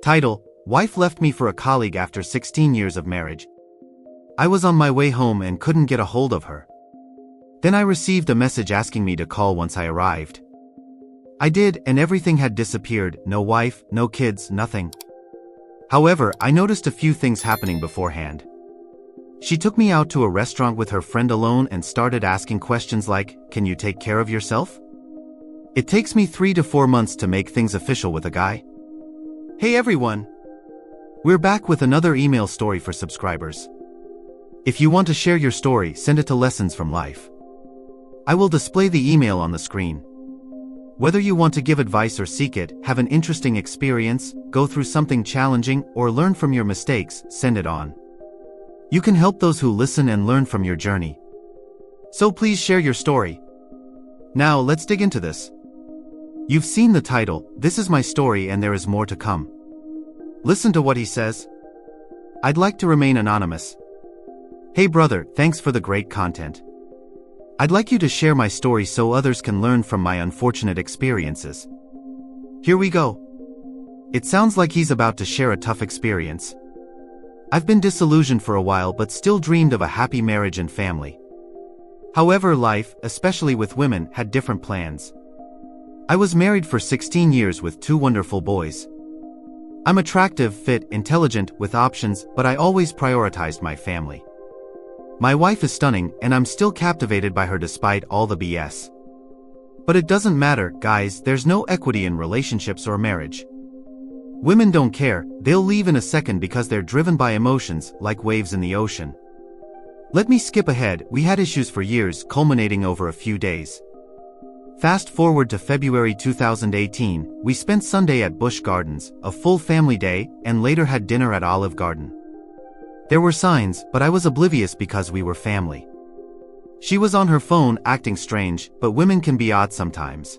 Title: Wife left me for a colleague after 16 years of marriage. I was on my way home and couldn't get a hold of her. Then I received a message asking me to call once I arrived. I did, and everything had disappeared. No wife, no kids, nothing. However, I noticed a few things happening beforehand. She took me out to a restaurant with her friend alone and started asking questions like, "Can you take care of yourself?" It takes me 3 to 4 months to make things official with a guy. Hey everyone! We're back with another email story for subscribers. If you want to share your story, send it to Lessons from Life. I will display the email on the screen. Whether you want to give advice or seek it, have an interesting experience, go through something challenging, or learn from your mistakes, send it on. You can help those who listen and learn from your journey. So please share your story. Now let's dig into this. You've seen the title, "This is my story and there is more to come." Listen to what he says. "I'd like to remain anonymous. Hey brother, thanks for the great content. I'd like you to share my story so others can learn from my unfortunate experiences. Here we go." It sounds like he's about to share a tough experience. "I've been disillusioned for a while but still dreamed of a happy marriage and family. However, life, especially with women, had different plans. I was married for 16 years with 2 wonderful boys. I'm attractive, fit, intelligent, with options, but I always prioritized my family. My wife is stunning, and I'm still captivated by her despite all the BS. But it doesn't matter, guys, there's no equity in relationships or marriage. Women don't care, they'll leave in a second because they're driven by emotions, like waves in the ocean. Let me skip ahead, we had issues for years, culminating over a few days. Fast forward to February 2018, we spent Sunday at Busch Gardens, a full family day, and later had dinner at Olive Garden. There were signs, but I was oblivious because we were family. She was on her phone, acting strange, but women can be odd sometimes.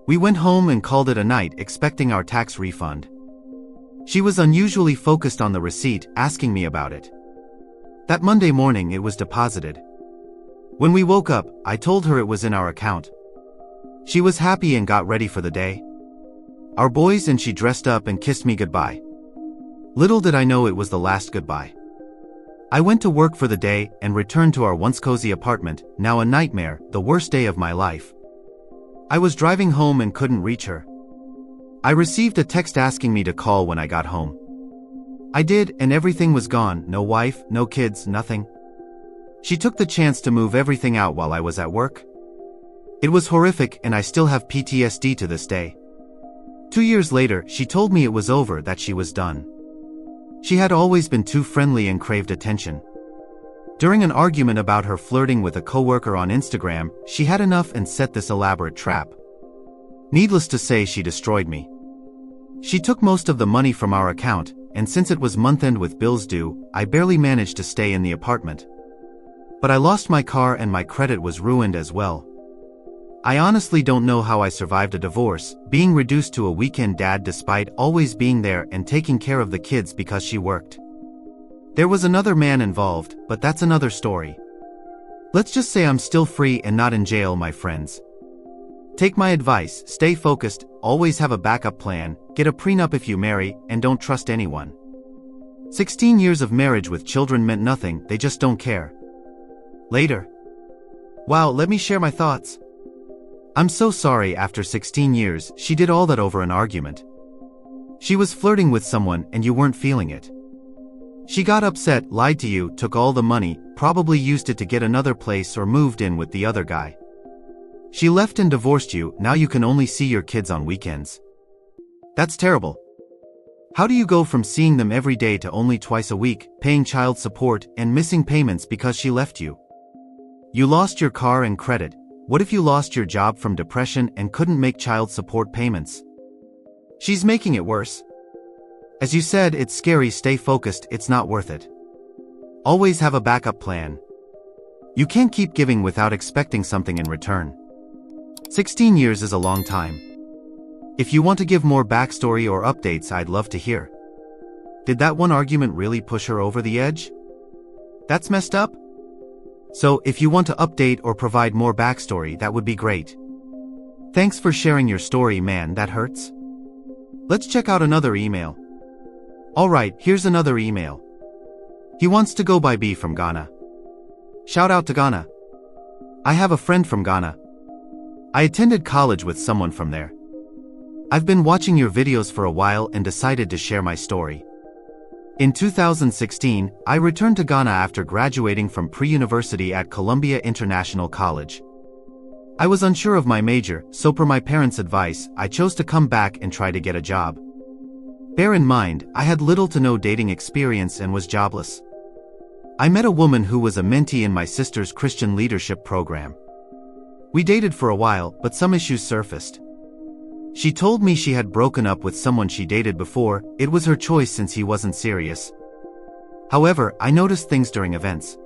We went home and called it a night, expecting our tax refund. She was unusually focused on the receipt, asking me about it. That Monday morning it was deposited. When we woke up, I told her it was in our account. She was happy and got ready for the day. Our boys and she dressed up and kissed me goodbye. Little did I know it was the last goodbye. I went to work for the day and returned to our once cozy apartment, now a nightmare, the worst day of my life. I was driving home and couldn't reach her. I received a text asking me to call when I got home. I did, and everything was gone, no wife, no kids, nothing. She took the chance to move everything out while I was at work. It was horrific and I still have PTSD to this day. 2 years later, she told me it was over, that she was done. She had always been too friendly and craved attention. During an argument about her flirting with a coworker on Instagram, she had enough and set this elaborate trap. Needless to say, she destroyed me. She took most of the money from our account, and since it was month-end with bills due, I barely managed to stay in the apartment. But I lost my car and my credit was ruined as well. I honestly don't know how I survived a divorce, being reduced to a weekend dad despite always being there and taking care of the kids because she worked. There was another man involved, but that's another story. Let's just say I'm still free and not in jail, my friends. Take my advice, stay focused, always have a backup plan, get a prenup if you marry, and don't trust anyone. 16 years of marriage with children meant nothing, they just don't care. Later. Wow, let me share my thoughts. I'm so sorry. After 16 years, she did all that over an argument. She was flirting with someone and you weren't feeling it. She got upset, lied to you, took all the money, probably used it to get another place or moved in with the other guy. She left and divorced you, now you can only see your kids on weekends. That's terrible. How do you go from seeing them every day to only twice a week, paying child support, and missing payments because she left you? You lost your car and credit. What if you lost your job from depression and couldn't make child support payments? She's making it worse. As you said, it's scary, stay focused, it's not worth it. Always have a backup plan. You can't keep giving without expecting something in return. 16 years is a long time. If you want to give more backstory or updates, I'd love to hear. Did that one argument really push her over the edge? That's messed up? So, if you want to update or provide more backstory, that would be great. Thanks for sharing your story, man, that hurts. Let's check out another email. Alright, here's another email. He wants to go by B from Ghana. Shout out to Ghana. I have a friend from Ghana. I attended college with someone from there. I've been watching your videos for a while and decided to share my story. In 2016, I returned to Ghana after graduating from pre-university at Columbia International College. I was unsure of my major, so per my parents' advice, I chose to come back and try to get a job. Bear in mind, I had little to no dating experience and was jobless. I met a woman who was a mentee in my sister's Christian leadership program. We dated for a while, but some issues surfaced. She told me she had broken up with someone she dated before. It was her choice since he wasn't serious. However, I noticed things during events.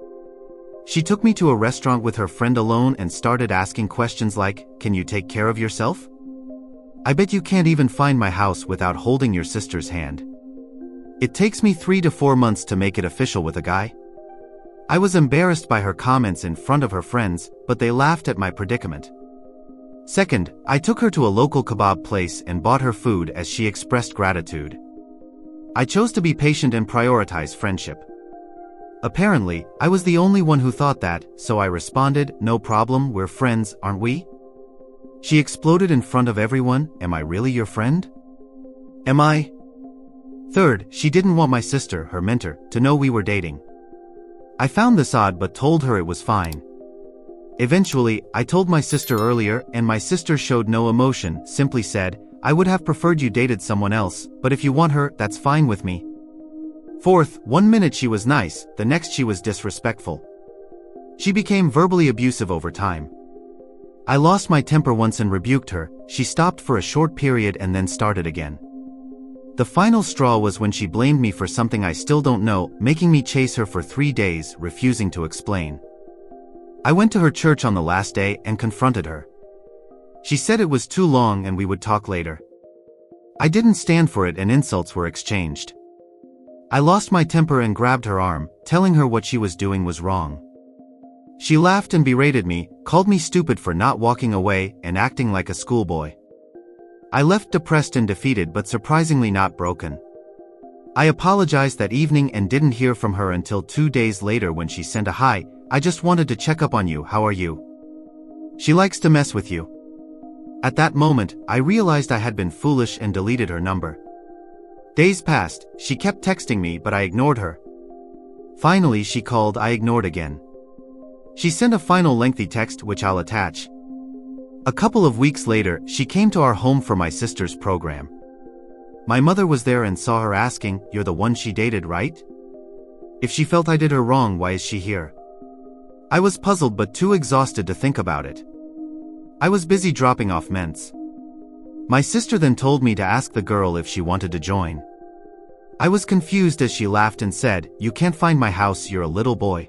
She took me to a restaurant with her friend alone and started asking questions like, "Can you take care of yourself? I bet you can't even find my house without holding your sister's hand. It takes me 3 to 4 months to make it official with a guy." I was embarrassed by her comments in front of her friends, but they laughed at my predicament. Second, I took her to a local kebab place and bought her food as she expressed gratitude. I chose to be patient and prioritize friendship. Apparently, I was the only one who thought that, so I responded, "No problem, we're friends, aren't we?" She exploded in front of everyone, "Am I really your friend? Am I?" Third, she didn't want my sister, her mentor, to know we were dating. I found this odd but told her it was fine. Eventually, I told my sister earlier, and my sister showed no emotion, simply said, "I would have preferred you dated someone else, but if you want her, that's fine with me." Fourth, one minute she was nice, the next she was disrespectful. She became verbally abusive over time. I lost my temper once and rebuked her. She stopped for a short period and then started again. The final straw was when she blamed me for something I still don't know, making me chase her for 3 days, refusing to explain. I went to her church on the last day and confronted her. She said it was too long and we would talk later. I didn't stand for it and insults were exchanged. I lost my temper and grabbed her arm, telling her what she was doing was wrong. She laughed and berated me, called me stupid for not walking away, and acting like a schoolboy. I left depressed and defeated but surprisingly not broken. I apologized that evening and didn't hear from her until 2 days later when she sent a "Hi, I just wanted to check up on you, how are you? She likes to mess with you." At that moment, I realized I had been foolish and deleted her number. Days passed, she kept texting me but I ignored her. Finally she called, I ignored again. She sent a final lengthy text which I'll attach. A couple of weeks later, she came to our home for my sister's program. My mother was there and saw her asking, "You're the one she dated, right? If she felt I did her wrong, why is she here?" I was puzzled but too exhausted to think about it. I was busy dropping off ments. My sister then told me to ask the girl if she wanted to join. I was confused as she laughed and said, "You can't find my house, you're a little boy.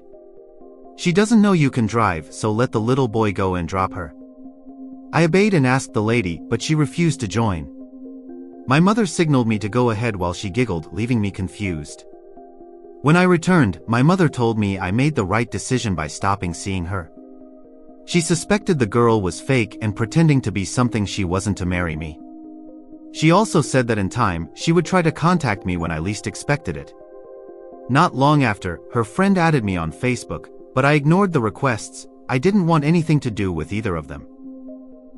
She doesn't know you can drive, so let the little boy go and drop her." I obeyed and asked the lady, but she refused to join. My mother signaled me to go ahead while she giggled, leaving me confused. When I returned, my mother told me I made the right decision by stopping seeing her. She suspected the girl was fake and pretending to be something she wasn't to marry me. She also said that in time, she would try to contact me when I least expected it. Not long after, her friend added me on Facebook, but I ignored the requests. I didn't want anything to do with either of them.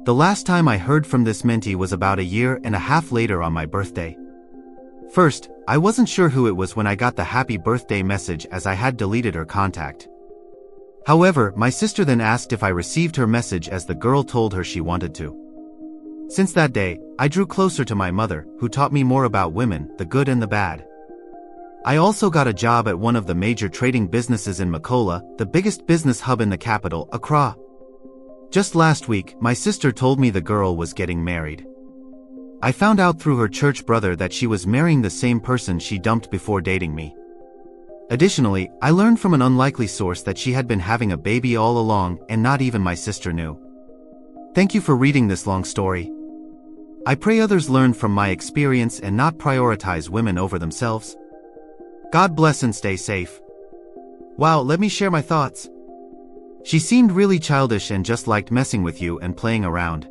The last time I heard from this mentee was about 1.5 years later on my birthday. First, I wasn't sure who it was when I got the happy birthday message as I had deleted her contact. However, my sister then asked if I received her message as the girl told her she wanted to. Since that day, I drew closer to my mother, who taught me more about women, the good and the bad. I also got a job at one of the major trading businesses in Makola, the biggest business hub in the capital, Accra. Just last week, my sister told me the girl was getting married. I found out through her church brother that she was marrying the same person she dumped before dating me. Additionally, I learned from an unlikely source that she had been having a baby all along and not even my sister knew. Thank you for reading this long story. I pray others learn from my experience and not prioritize women over themselves. God bless and stay safe. Wow, let me share my thoughts. She seemed really childish and just liked messing with you and playing around.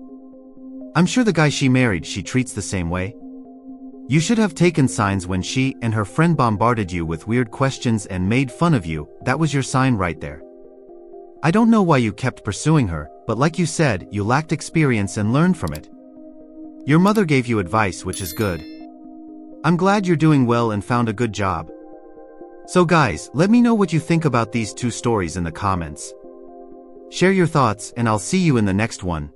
I'm sure the guy she married she treats the same way. You should have taken signs when she and her friend bombarded you with weird questions and made fun of you. That was your sign right there. I don't know why you kept pursuing her, but like you said, you lacked experience and learned from it. Your mother gave you advice, which is good. I'm glad you're doing well and found a good job. So guys, let me know what you think about these two stories in the comments. Share your thoughts and I'll see you in the next one.